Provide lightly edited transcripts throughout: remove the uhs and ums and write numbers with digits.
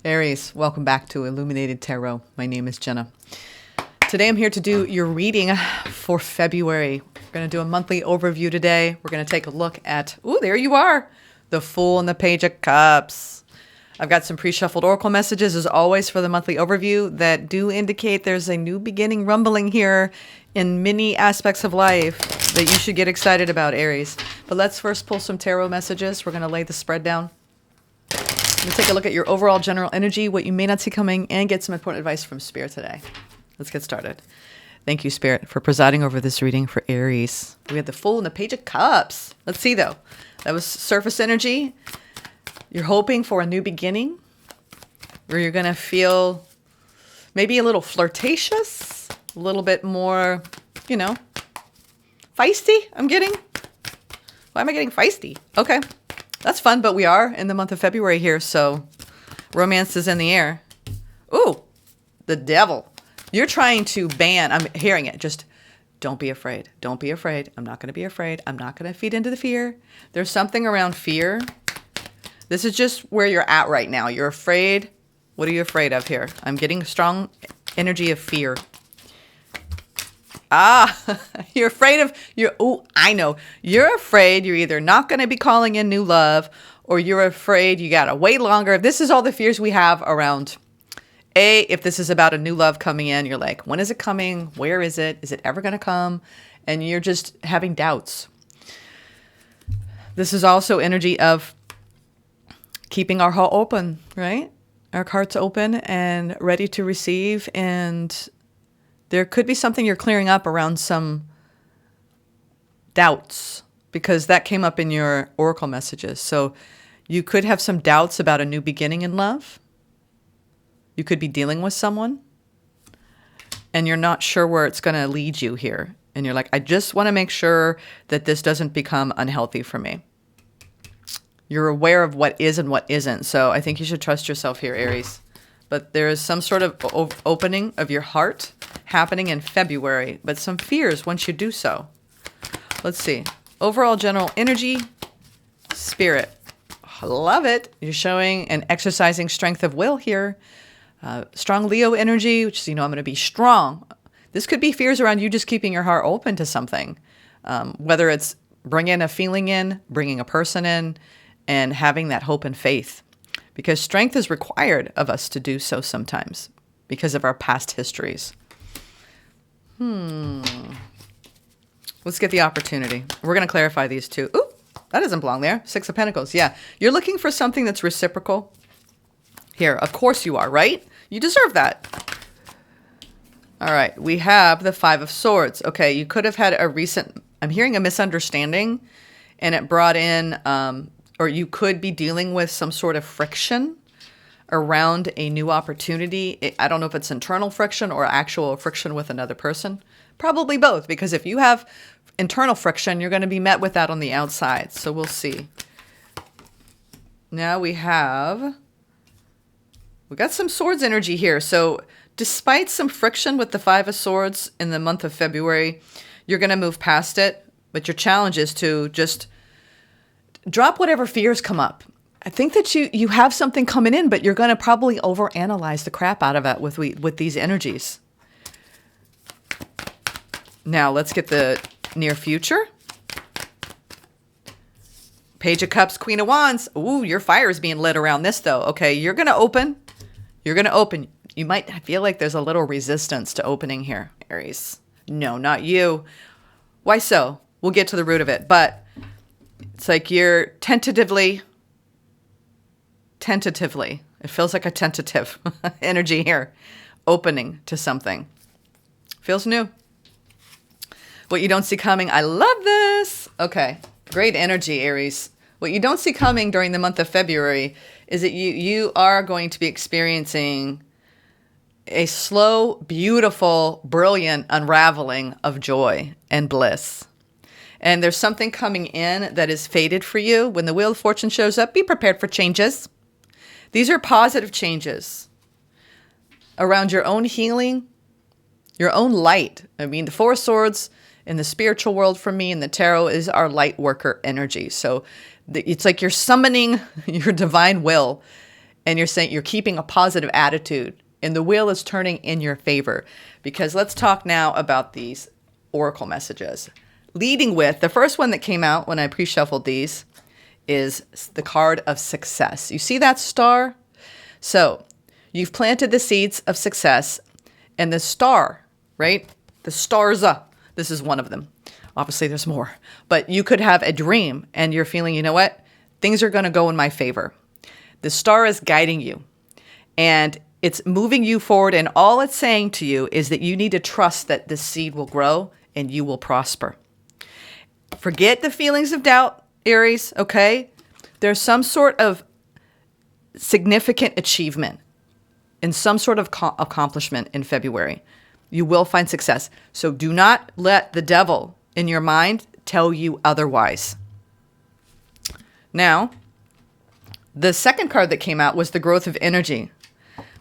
Aries, welcome back to Illuminated Tarot. My name is Jenna. Today I'm here to do your reading for February. We're going to do a monthly overview today. We're going to take a look at, there you are, the Fool and the Page of Cups. I've got some pre-shuffled oracle messages as always for the monthly overview that do indicate there's a new beginning rumbling here in many aspects of life that you should get excited about, Aries. But let's first pull some tarot messages. We're going to lay the spread down. We'll take a look at your overall general energy, what you may not see coming, and get some important advice from Spirit today. Let's get started. Thank you, Spirit, for presiding over this reading for Aries. We had the Fool and the Page of Cups. Let's see, though. That was surface energy. You're hoping for a new beginning, where you're going to feel maybe a little flirtatious, a little bit more, feisty, I'm getting. Why am I getting feisty? Okay. That's fun, but we are in the month of February here, so romance is in the air. Ooh, the Devil. You're trying to ban, I'm hearing it, just don't be afraid. Don't be afraid. I'm not going to be afraid. I'm not going to feed into the fear. There's something around fear. This is just where you're at right now. You're afraid. What are you afraid of here? I'm getting strong energy of fear. You're afraid of, I know. You're afraid you're either not going to be calling in new love or you're afraid you got to wait longer. This is all the fears we have around, if this is about a new love coming in, you're like, when is it coming? Where is it? Is it ever going to come? And you're just having doubts. This is also energy of keeping our heart open, right? Our hearts open and ready to receive, and there could be something you're clearing up around some doubts, because that came up in your oracle messages. So you could have some doubts about a new beginning in love. You could be dealing with someone and you're not sure where it's going to lead you here. And you're like, I just want to make sure that this doesn't become unhealthy for me. You're aware of what is and what isn't. So I think you should trust yourself here, Aries. But there is some sort of opening of your heart happening in February, but some fears once you do so. Let's see. Overall general energy, Spirit. Love it. You're showing and exercising strength of will here. Strong Leo energy, which is, I'm going to be strong. This could be fears around you just keeping your heart open to something. Whether it's bringing a feeling in, bringing a person in, and having that hope and faith. Because strength is required of us to do so sometimes because of our past histories. Let's get the opportunity. We're going to clarify these two. Ooh, that doesn't belong there. Six of Pentacles. Yeah. You're looking for something that's reciprocal. Here, of course you are, right? You deserve that. All right. We have the Five of Swords. Okay. You could have had I'm hearing a misunderstanding, and it brought in, or you could be dealing with some sort of friction around a new opportunity. I don't know if it's internal friction or actual friction with another person. Probably both, because if you have internal friction, you're going to be met with that on the outside. So we'll see. Now we got some swords energy here. So despite some friction with the Five of Swords in the month of February, you're going to move past it. But your challenge is to just drop whatever fears come up. I think that you have something coming in, but you're going to probably overanalyze the crap out of it with these energies. Now, let's get the near future. Page of Cups, Queen of Wands. Ooh, your fire is being lit around this, though. Okay, you're going to open. You're going to open. You might feel like there's a little resistance to opening here, Aries. No, not you. Why so? We'll get to the root of it. But it's like you're tentatively, it feels like a tentative energy here, opening to something. Feels new. What you don't see coming. I love this. Okay. Great energy, Aries. What you don't see coming during the month of February is that you are going to be experiencing a slow, beautiful, brilliant unraveling of joy and bliss. And there's something coming in that is fated for you. When the Wheel of Fortune shows up, be prepared for changes. These are positive changes around your own healing, your own light. I mean, the Four of Swords in the spiritual world for me and the tarot is our light worker energy. So it's like you're summoning your divine will And you're saying you're keeping a positive attitude, and the wheel is turning in your favor. Because let's talk now about these oracle messages. Leading with the first one that came out when I pre-shuffled these is the card of success. You see that star? So you've planted the seeds of success, and the star, right? The stars up. This is one of them. Obviously, there's more. But you could have a dream, and you're feeling, you know what? Things are going to go in my favor. The star is guiding you, and it's moving you forward, and all it's saying to you is that you need to trust that this seed will grow and you will prosper. Forget the feelings of doubt, Aries, okay? There's some sort of significant achievement and some sort of accomplishment in February. You will find success. So do not let the devil in your mind tell you otherwise. Now, the second card that came out was the growth of energy,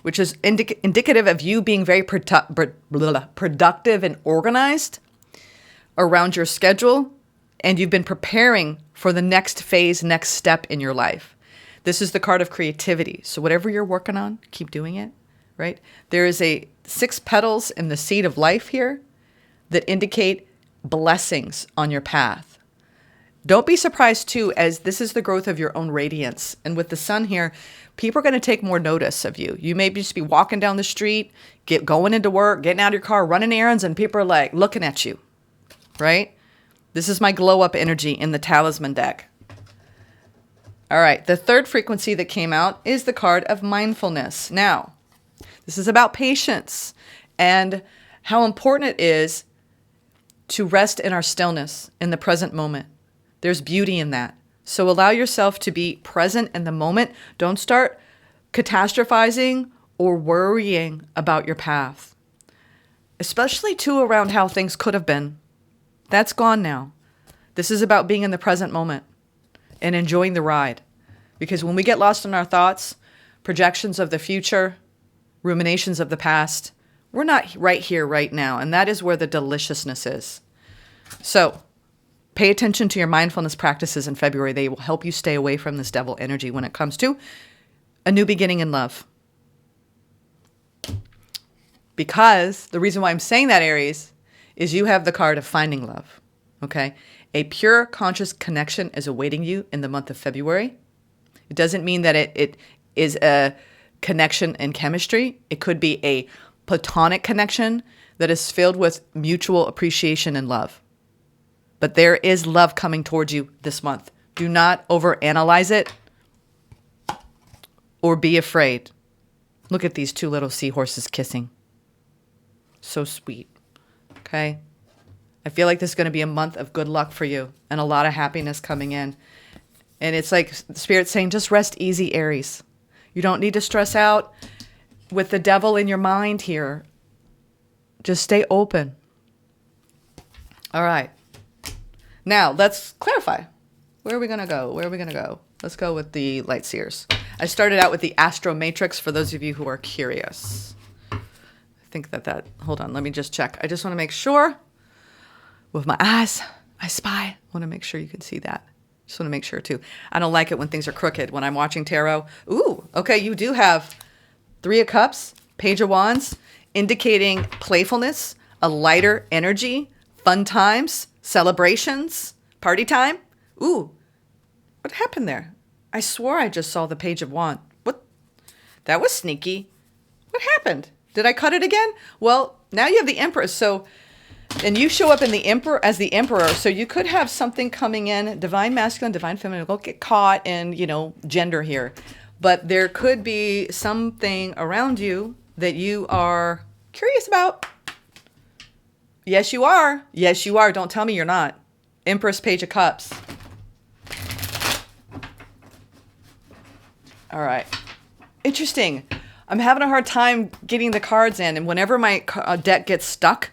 which is indicative of you being very productive and organized around your schedule, and you've been preparing for the next phase, next step in your life. This is the card of creativity. So whatever you're working on, keep doing it, right? There is a 6 petals in the seed of life here that indicate blessings on your path. Don't be surprised too, as this is the growth of your own radiance. And with the sun here, people are going to take more notice of you. You may just be walking down the street, going into work, getting out of your car, running errands, and people are like looking at you, right? This is my glow up energy in the talisman deck. All right, the third frequency that came out is the card of mindfulness. Now, this is about patience and how important it is to rest in our stillness in the present moment. There's beauty in that. So allow yourself to be present in the moment. Don't start catastrophizing or worrying about your path, especially too around how things could have been. That's gone now. This is about being in the present moment and enjoying the ride. Because when we get lost in our thoughts, projections of the future, ruminations of the past, we're not right here, right now. And that is where the deliciousness is. So pay attention to your mindfulness practices in February. They will help you stay away from this devil energy when it comes to a new beginning in love. Because the reason why I'm saying that, Aries, is you have the card of finding love, okay? A pure conscious connection is awaiting you in the month of February. It doesn't mean that it is a connection in chemistry. It could be a platonic connection that is filled with mutual appreciation and love. But there is love coming towards you this month. Do not overanalyze it or be afraid. Look at these 2 little seahorses kissing. So sweet. Okay? I feel like this is going to be a month of good luck for you and a lot of happiness coming in. And it's like the Spirit's saying, just rest easy, Aries. You don't need to stress out with the devil in your mind here. Just stay open. All right. Now, let's clarify. Where are we going to go? Where are we going to go? Let's go with the light seers. I started out with the Astro Matrix for those of you who are curious. I think that, hold on, let me just check. I just want to make sure with my eyes, I spy. I want to make sure you can see that. Just want to make sure too. I don't like it when things are crooked when I'm watching tarot. Ooh, okay, you do have 3 of Cups, Page of Wands, indicating playfulness, a lighter energy, fun times, celebrations, party time. Ooh, what happened there? I swore I just saw the Page of Wands. What? That was sneaky. What happened? Did I cut it again? Well, now you have the Empress. So, and you show up in the Emperor as the Emperor. So you could have something coming in, divine masculine, divine feminine. Don't get caught in, gender here. But there could be something around you that you are curious about. Yes, you are. Yes, you are. Don't tell me you're not. Empress, Page of Cups. All right. Interesting. I'm having a hard time getting the cards in. And whenever my deck gets stuck,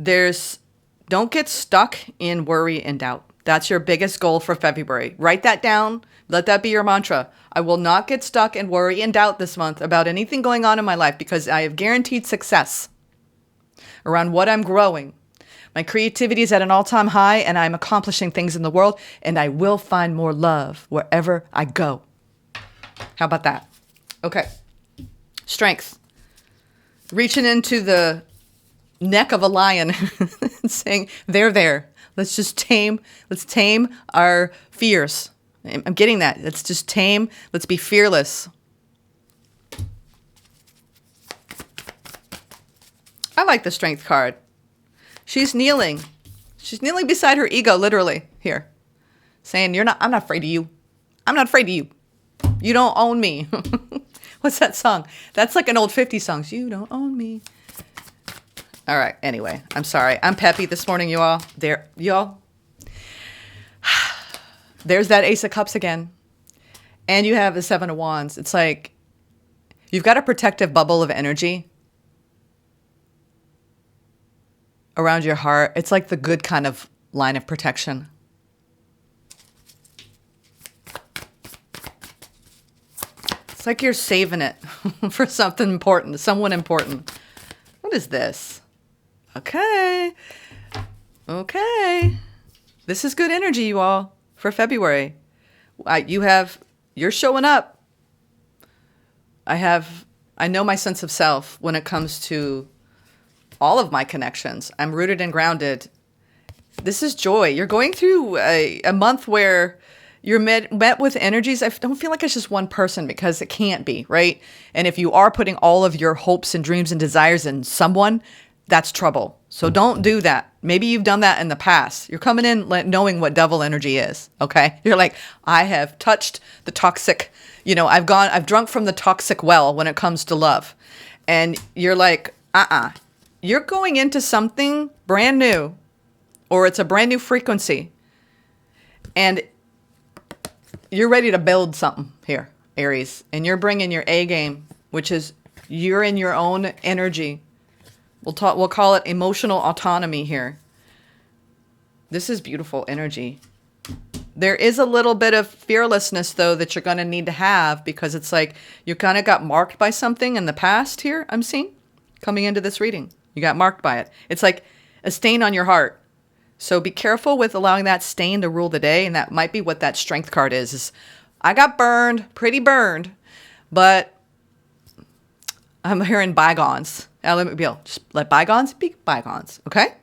don't get stuck in worry and doubt. That's your biggest goal for February. Write that down. Let that be your mantra. I will not get stuck in worry and doubt this month about anything going on in my life because I have guaranteed success around what I'm growing. My creativity is at an all-time high and I'm accomplishing things in the world and I will find more love wherever I go. How about that? Okay. Strength. Reaching into the neck of a lion and saying, they're there. Let's tame our fears. I'm getting that. Let's just tame. Let's be fearless. I like the Strength card. She's kneeling. She's kneeling beside her ego, literally, here. Saying, I'm not afraid of you. I'm not afraid of you. You don't own me. What's that song? That's like an old 50s song. You don't own me. All right. Anyway, I'm sorry. I'm peppy this morning, you all. Y'all. There's that Ace of Cups again. And you have the Seven of Wands. It's like you've got a protective bubble of energy around your heart. It's like the good kind of line of protection. It's like you're saving it for something important, someone important. What is this? Okay. This is good energy, you all, for February. You're showing up. I know my sense of self when it comes to all of my connections. I'm rooted and grounded. This is joy. You're going through a month where you're met with energies. I don't feel like it's just one person, because it can't be, right? And if you are putting all of your hopes and dreams and desires in someone, that's trouble. So don't do that. Maybe you've done that in the past. You're coming in knowing what devil energy is, okay? You're like, I have touched the toxic, I've drunk from the toxic well when it comes to love. And you're like, You're going into something brand new, or it's a brand new frequency. And you're ready to build something here, Aries. And you're bringing your A game, which is you're in your own energy. We'll call it emotional autonomy here. This is beautiful energy. There is a little bit of fearlessness, though, that you're going to need to have, because it's like you kind of got marked by something in the past here, I'm seeing, coming into this reading. You got marked by it. It's like a stain on your heart. So be careful with allowing that stain to rule the day, and that might be what that Strength card is I got burned, pretty burned, but I'm hearing bygones. Now, let me be able, just let bygones be bygones, okay?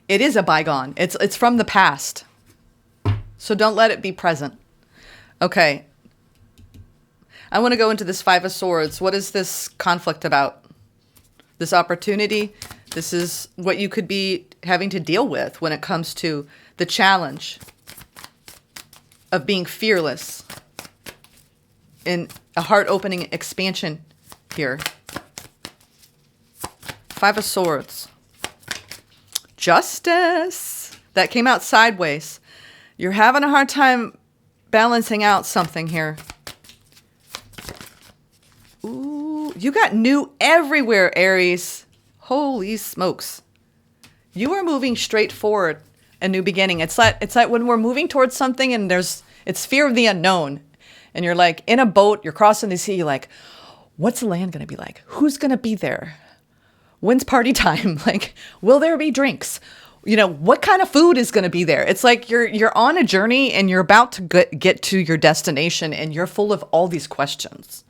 It is a bygone. It's from the past. So don't let it be present. Okay. I want to go into this Five of Swords. What is this conflict about? This opportunity? This is what you could be having to deal with when it comes to the challenge of being fearless in a heart-opening expansion here. Five of Swords. Justice. That came out sideways. You're having a hard time balancing out something here. Ooh, you got new everywhere, Aries. Holy smokes. You are moving straight forward, a new beginning. It's like when we're moving towards something and it's fear of the unknown. And you're like in a boat, you're crossing the sea, you're like, what's the land going to be like? Who's going to be there? When's party time? Like, will there be drinks? What kind of food is going to be there? It's like you're on a journey and you're about to get to your destination, and you're full of all these questions.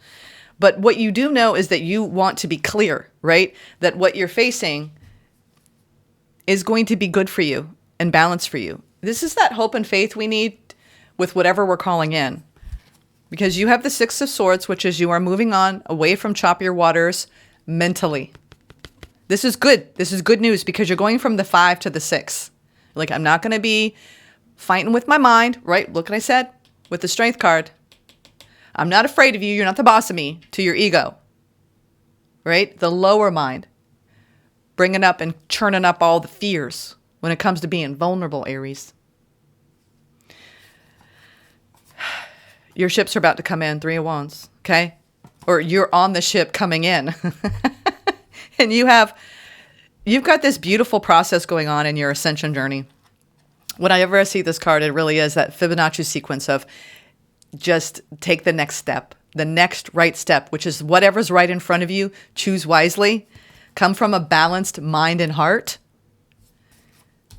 But what you do know is that you want to be clear, right? That what you're facing is going to be good for you and balanced for you. This is that hope and faith we need with whatever we're calling in. Because you have the Six of Swords, which is you are moving on away from choppier waters mentally. This is good. This is good news, because you're going from the 5 to the 6. Like, I'm not going to be fighting with my mind, right? Look what I said with the Strength card. I'm not afraid of you. You're not the boss of me, to your ego, right? The lower mind, bringing up and churning up all the fears when it comes to being vulnerable, Aries. Your ships are about to come in, 3 of Wands, okay? Or you're on the ship coming in. And you've got this beautiful process going on in your ascension journey. Whenever I see this card, it really is that Fibonacci sequence of just take the next step, the next right step, which is whatever's right in front of you. Choose wisely. Come from a balanced mind and heart.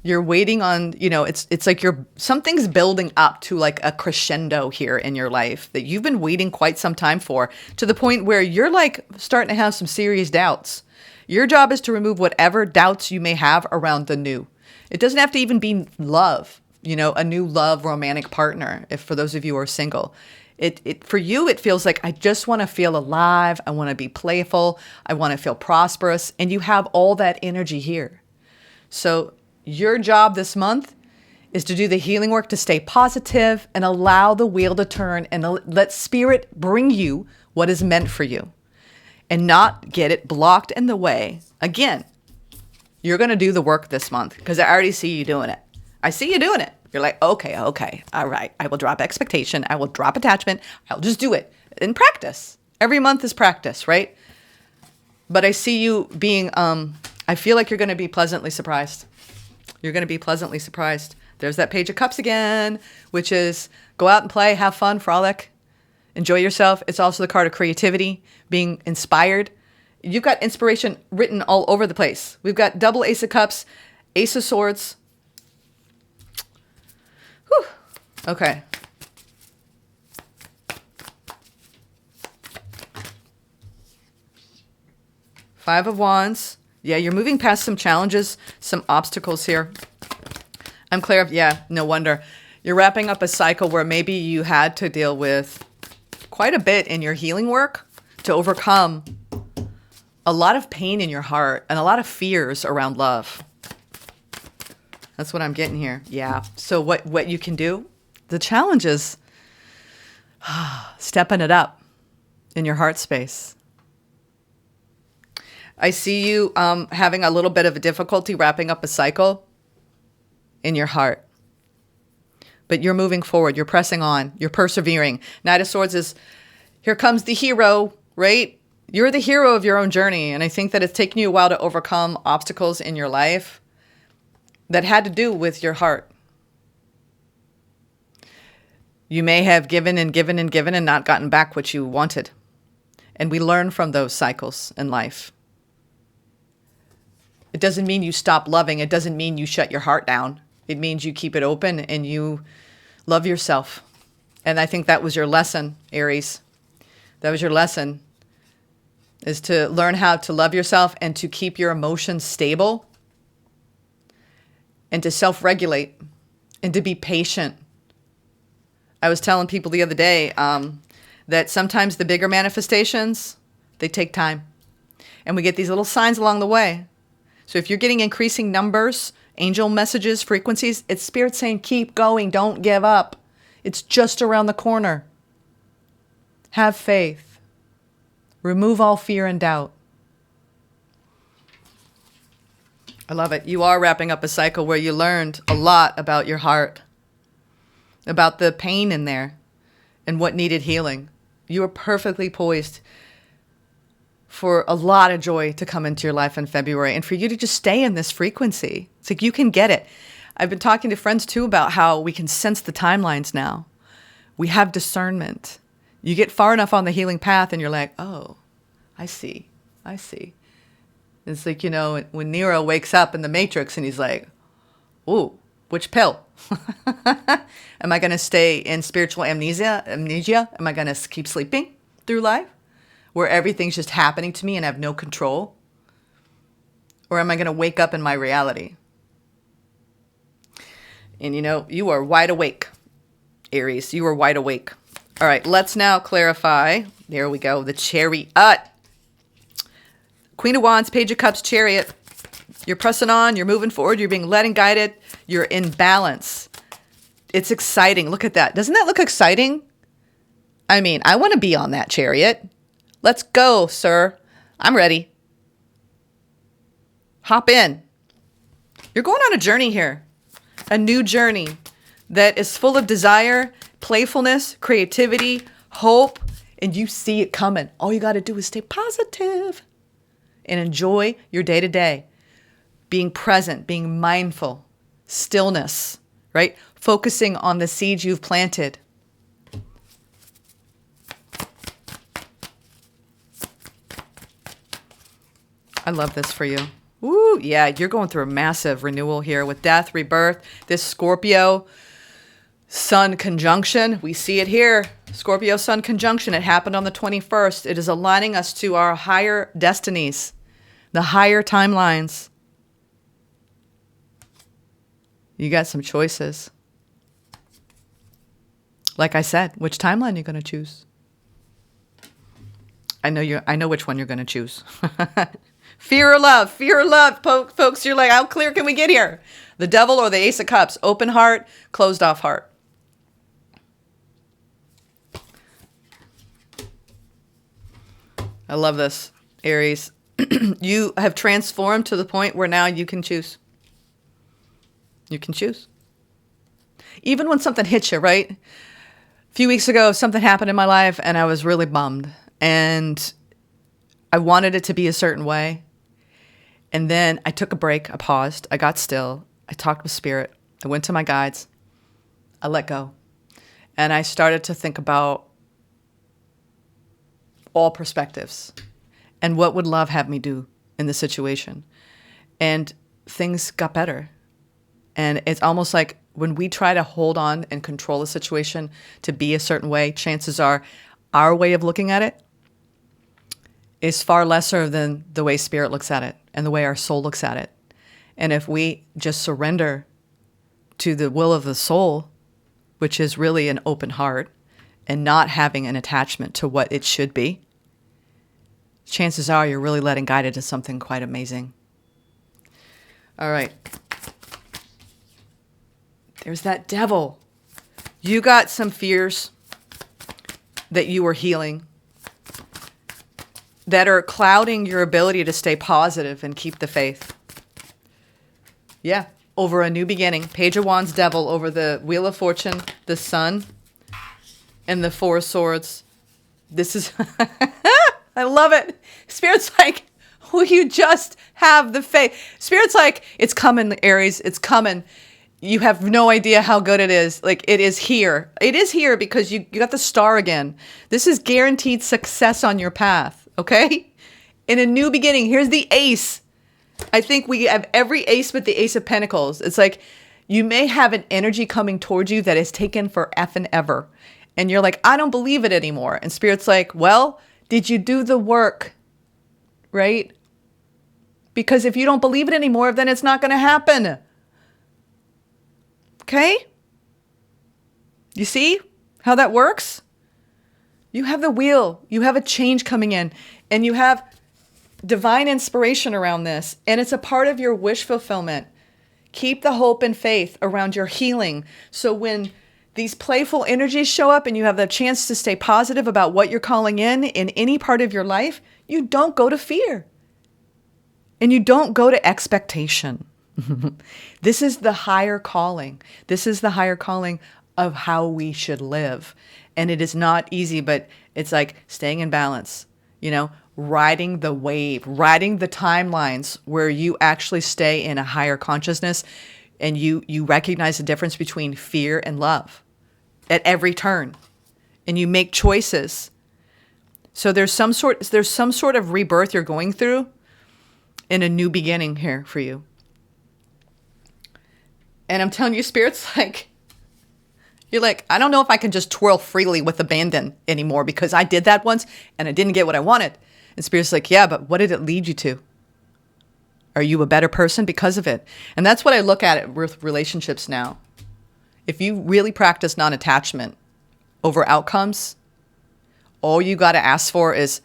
You're waiting on, you know, it's like something's building up to like a crescendo here in your life that you've been waiting quite some time for, to the point where you're like starting to have some serious doubts. Your job is to remove whatever doubts you may have around the new. It doesn't have to even be love, you know, a new love romantic partner. If for those of you who are single, for you, it feels like, I just want to feel alive. I want to be playful. I want to feel prosperous. And you have all that energy here. So your job this month is to do the healing work, to stay positive and allow the wheel to turn and let spirit bring you what is meant for you and not get it blocked in the way. Again, you're going to do the work this month because I already see you doing it. I see you doing it. You're like, okay, all right. I will drop expectation. I will drop attachment. I'll just do it in practice. Every month is practice, right? But I see you being, I feel like you're going to be pleasantly surprised. You're going to be pleasantly surprised. There's that Page of Cups again, which is go out and play, have fun, frolic, enjoy yourself. It's also the card of creativity, being inspired. You've got inspiration written all over the place. We've got double Ace of Cups, Ace of Swords. Whew. Okay. Five of Wands. Yeah, you're moving past some challenges, some obstacles here. I'm clear of, yeah, no wonder. You're wrapping up a cycle where maybe you had to deal with quite a bit in your healing work to overcome a lot of pain in your heart and a lot of fears around love. That's what I'm getting here. Yeah. So what you can do, the challenge is stepping it up in your heart space. I see you having a little bit of a difficulty wrapping up a cycle in your heart. But you're moving forward. You're pressing on. You're persevering. Knight of Swords is, here comes the hero, right? You're the hero of your own journey. And I think that it's taken you a while to overcome obstacles in your life that had to do with your heart. You may have given and given and given and not gotten back what you wanted. And we learn from those cycles in life. It doesn't mean you stop loving. It doesn't mean you shut your heart down. It means you keep it open and you love yourself. And I think that was your lesson, Aries. That was your lesson, is to learn how to love yourself and to keep your emotions stable and to self-regulate and to be patient. I was telling people the other day that sometimes the bigger manifestations, they take time. And we get these little signs along the way. So if you're getting increasing numbers, angel messages, frequencies, it's spirit saying, keep going, don't give up. It's just around the corner. Have faith. Remove all fear and doubt. I love it. You are wrapping up a cycle where you learned a lot about your heart, about the pain in there and what needed healing. You are perfectly poised for a lot of joy to come into your life in February and for you to just stay in this frequency. It's like you can get it. I've been talking to friends too about how we can sense the timelines now. We have discernment. You get far enough on the healing path and you're like, oh, I see. It's like, you know, when Neo wakes up in the Matrix and he's like, ooh, which pill? Am I going to stay in spiritual amnesia? Am I going to keep sleeping through life where everything's just happening to me and I have no control? Or am I going to wake up in my reality? And you know, you are wide awake, Aries. You are wide awake. All right, let's now clarify. There we go. The Chariot. Queen of Wands, Page of Cups, Chariot. You're pressing on. You're moving forward. You're being led and guided. You're in balance. It's exciting. Look at that. Doesn't that look exciting? I mean, I want to be on that Chariot. Let's go, sir. I'm ready. Hop in. You're going on a journey here. A new journey that is full of desire, playfulness, creativity, hope, and you see it coming. All you got to do is stay positive and enjoy your day-to-day. Being present, being mindful, stillness, right? Focusing on the seeds you've planted. I love this for you. Ooh, yeah, you're going through a massive renewal here with death, rebirth. This Scorpio Sun conjunction, we see it here. Scorpio Sun conjunction, it happened on the 21st. It is aligning us to our higher destinies, the higher timelines. You got some choices. Like I said, which timeline you're going to choose? I know which one you're going to choose. Fear or love, folks. You're like, how clear can we get here? The Devil or the Ace of Cups, open heart, closed off heart. I love this, Aries. You have transformed to the point where now you can choose. You can choose. Even when something hits you, right? A few weeks ago, something happened in my life and I was really bummed. And I wanted it to be a certain way. And then I took a break. I paused. I got still. I talked with Spirit. I went to my guides. I let go. And I started to think about all perspectives and what would love have me do in the situation. And things got better. And it's almost like when we try to hold on and control a situation to be a certain way, chances are our way of looking at it is far lesser than the way Spirit looks at it and the way our soul looks at it. And if we just surrender to the will of the soul, which is really an open heart and not having an attachment to what it should be, chances are you're really letting guide it to something quite amazing. All right. There's that Devil. You got some fears that you were healing that are clouding your ability to stay positive and keep the faith. Yeah, over a new beginning. Page of Wands, Devil, over the Wheel of Fortune, the Sun, and the Four of Swords. This is, I love it. Spirit's like, will you just have the faith? Spirit's like, it's coming, Aries, it's coming. You have no idea how good it is. Like, it is here. It is here because you got the star again. This is guaranteed success on your path, okay? In a new beginning, here's the ace. I think we have every ace but the Ace of Pentacles. It's like you may have an energy coming towards you that is taken for effing ever. And you're like, I don't believe it anymore. And Spirit's like, well, did you do the work? Right? Because if you don't believe it anymore, then it's not going to happen. Okay? You see how that works? You have the wheel. You have a change coming in. And you have divine inspiration around this. And it's a part of your wish fulfillment. Keep the hope and faith around your healing. So when these playful energies show up and you have the chance to stay positive about what you're calling in any part of your life, you don't go to fear. And you don't go to expectation. This is the higher calling. This is the higher calling of how we should live. And it is not easy, but it's like staying in balance, you know, riding the wave, riding the timelines where you actually stay in a higher consciousness and you recognize the difference between fear and love at every turn. And you make choices. So there's some sort of rebirth you're going through in a new beginning here for you. And I'm telling you, Spirit's like, you're like, I don't know if I can just twirl freely with abandon anymore because I did that once and I didn't get what I wanted. And Spirit's like, yeah, but what did it lead you to? Are you a better person because of it? And that's what I look at with relationships now. If you really practice non-attachment over outcomes, all you got to ask for is,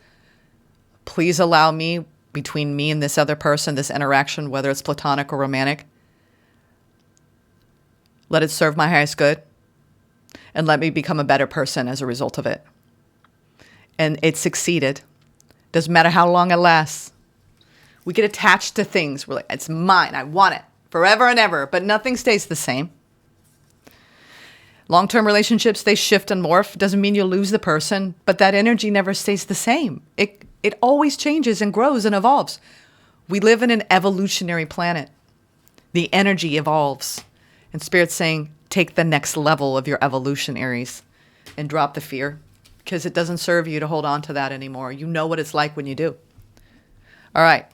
please allow me, between me and this other person, this interaction, whether it's platonic or romantic, let it serve my highest good, and let me become a better person as a result of it. And it succeeded. Doesn't matter how long it lasts. We get attached to things. We're like, it's mine. I want it forever and ever. But nothing stays the same. Long-term relationships, they shift and morph. Doesn't mean you lose the person, but that energy never stays the same. It always changes and grows and evolves. We live in an evolutionary planet. The energy evolves. And Spirit's saying, take the next level of your evolution, Aries, and drop the fear because it doesn't serve you to hold on to that anymore. You know what it's like when you do. All right.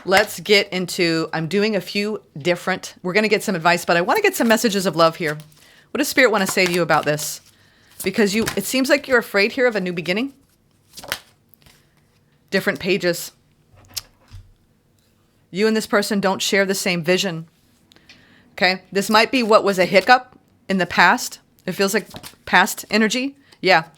Let's get into, I'm doing a few different, we're going to get some advice, but I want to get some messages of love here. What does Spirit want to say to you about this? Because it seems like you're afraid here of a new beginning. Different pages. You and this person don't share the same vision. Okay. This might be what was a hiccup in the past. It feels like past energy. Yeah.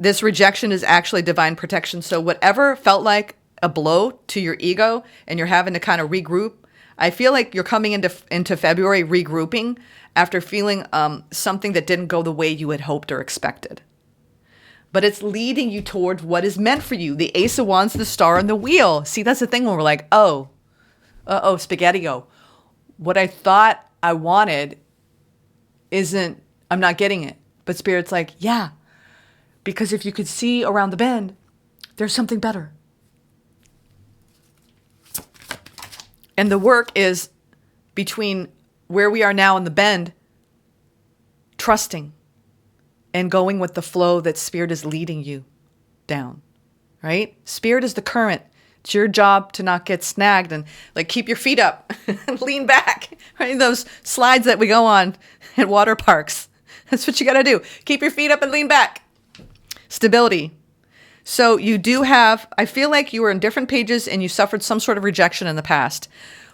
This rejection is actually divine protection. So whatever felt like a blow to your ego and you're having to kind of regroup, I feel like you're coming into February regrouping after feeling something that didn't go the way you had hoped or expected. But it's leading you towards what is meant for you. The Ace of Wands, the star, and the wheel. See, that's the thing when we're like, oh, spaghetti-o. What I thought I wanted isn't, I'm not getting it. But Spirit's like, yeah, because if you could see around the bend, there's something better. And the work is between where we are now in the bend, trusting and going with the flow that Spirit is leading you down, right? Spirit is the current. It's your job to not get snagged and like keep your feet up, lean back, right? Those slides that we go on at water parks. That's what you got to do. Keep your feet up and lean back. Stability. So you do have, I feel like you were in different pages and you suffered some sort of rejection in the past.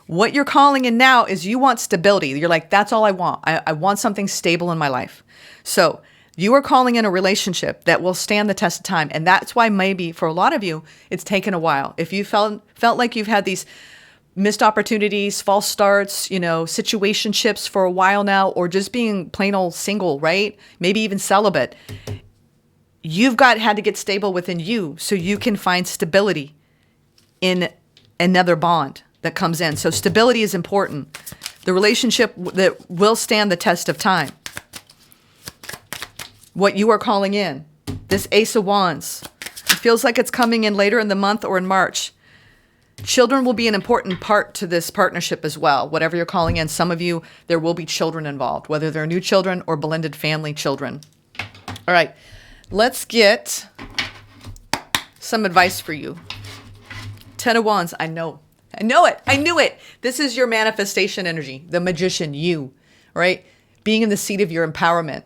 What you're calling in now is you want stability. You're like, that's all I want. I want something stable in my life. So you are calling in a relationship that will stand the test of time. And that's why maybe for a lot of you, it's taken a while. If you felt like you've had these missed opportunities, false starts, situationships for a while now, or just being plain old single, right? Maybe even celibate. You've had to get stable within you so you can find stability in another bond that comes in. So stability is important. The relationship that will stand the test of time. What you are calling in, this Ace of Wands, it feels like it's coming in later in the month or in March. Children will be an important part to this partnership as well. Whatever you're calling in, some of you, there will be children involved, whether they're new children or blended family children. All right, let's get some advice for you. Ten of Wands, I know it. I knew it. This is your manifestation energy, the magician, you, right? Being in the seat of your empowerment.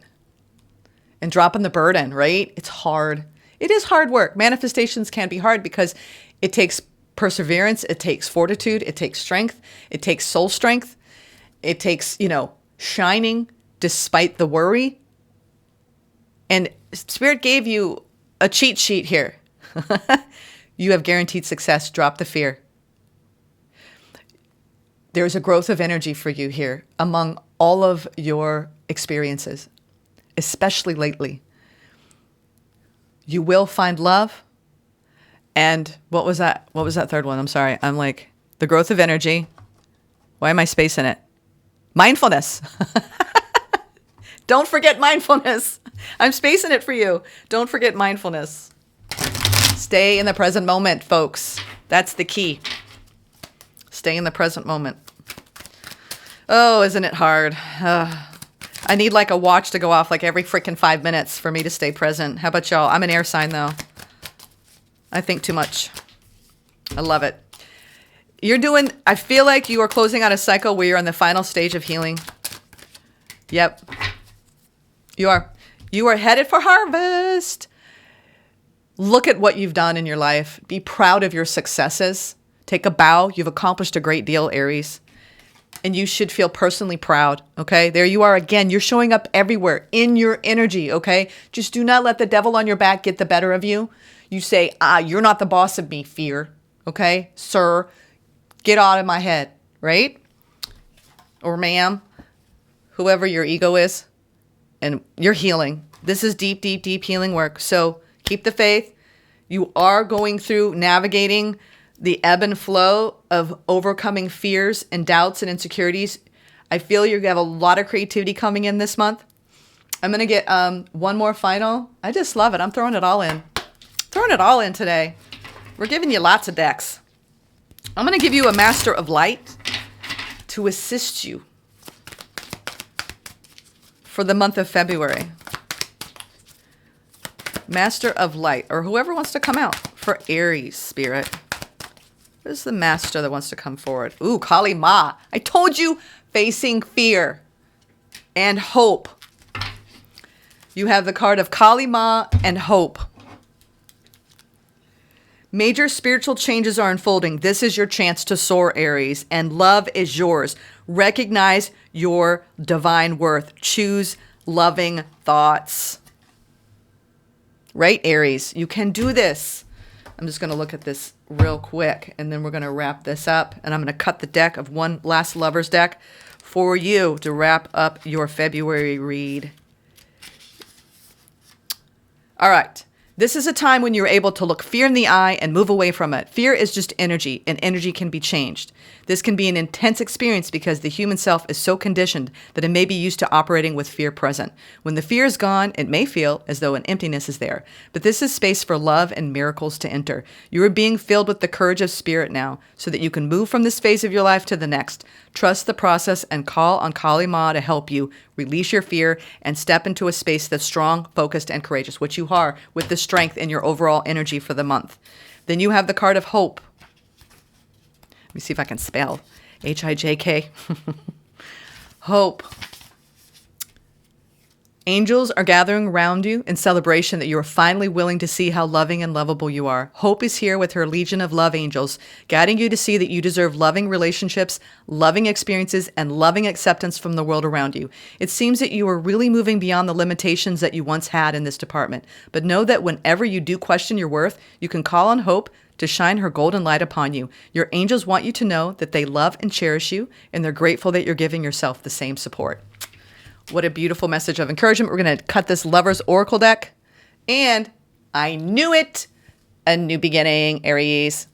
And dropping the burden, right? It's hard. It is hard work. Manifestations can be hard because it takes perseverance. It takes fortitude. It takes strength. It takes soul strength. It takes, shining despite the worry. And Spirit gave you a cheat sheet here. You have guaranteed success. Drop the fear. There's a growth of energy for you here among all of your experiences. Especially lately. You will find love. And what was that? What was that third one? I'm sorry. I'm like, the growth of energy. Why am I spacing it? Mindfulness. Don't forget mindfulness. I'm spacing it for you. Don't forget mindfulness. Stay in the present moment, folks. That's the key. Stay in the present moment. Oh, isn't it hard? I need like a watch to go off like every freaking 5 minutes for me to stay present. How about y'all? I'm an air sign though. I think too much. I love it. I feel like you are closing out a cycle where you're on the final stage of healing. Yep. You are. You are headed for harvest. Look at what you've done in your life. Be proud of your successes. Take a bow. You've accomplished a great deal, Aries. And you should feel personally proud, okay? There you are again. You're showing up everywhere in your energy, okay? Just do not let the devil on your back get the better of you. You say, you're not the boss of me, fear, okay? Sir, get out of my head, right? Or ma'am, whoever your ego is. And you're healing. This is deep, deep, deep healing work. So keep the faith. You are going through navigating the ebb and flow of overcoming fears and doubts and insecurities. I feel you have a lot of creativity coming in this month. I'm going to get one more final. I just love it. I'm throwing it all in. Throwing it all in today. We're giving you lots of decks. I'm going to give you a Master of Light to assist you for the month of February. Master of Light, or whoever wants to come out for Aries, Spirit. Who's the master that wants to come forward? Ooh, Kali Ma. I told you, facing fear and hope. You have the card of Kali Ma and hope. Major spiritual changes are unfolding. This is your chance to soar, Aries, and love is yours. Recognize your divine worth. Choose loving thoughts. Right, Aries? You can do this. I'm just going to look at this real quick, and then we're going to wrap this up. And I'm going to cut the deck of one last lover's deck for you to wrap up your February read. All right. This is a time when you're able to look fear in the eye and move away from it. Fear is just energy, and energy can be changed. This can be an intense experience because the human self is so conditioned that it may be used to operating with fear present. When the fear is gone, it may feel as though an emptiness is there. But this is space for love and miracles to enter. You are being filled with the courage of spirit now so that you can move from this phase of your life to the next. Trust the process and call on Kali Ma to help you release your fear and step into a space that's strong, focused, and courageous, which you are with the strength in your overall energy for the month. Then you have the card of hope. Let me see if I can spell H-I-J-K. Hope. Angels are gathering around you in celebration that you are finally willing to see how loving and lovable you are. Hope is here with her legion of love angels, guiding you to see that you deserve loving relationships, loving experiences, and loving acceptance from the world around you. It seems that you are really moving beyond the limitations that you once had in this department. But know that whenever you do question your worth, you can call on hope to shine her golden light upon you. Your angels want you to know that they love and cherish you, and they're grateful that you're giving yourself the same support. What a beautiful message of encouragement. We're going to cut this Lover's Oracle deck. And I knew it. A new beginning, Aries.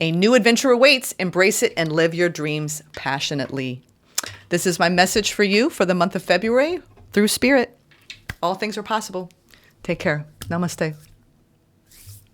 A new adventure awaits. Embrace it and live your dreams passionately. This is my message for you for the month of February through Spirit. All things are possible. Take care. Namaste.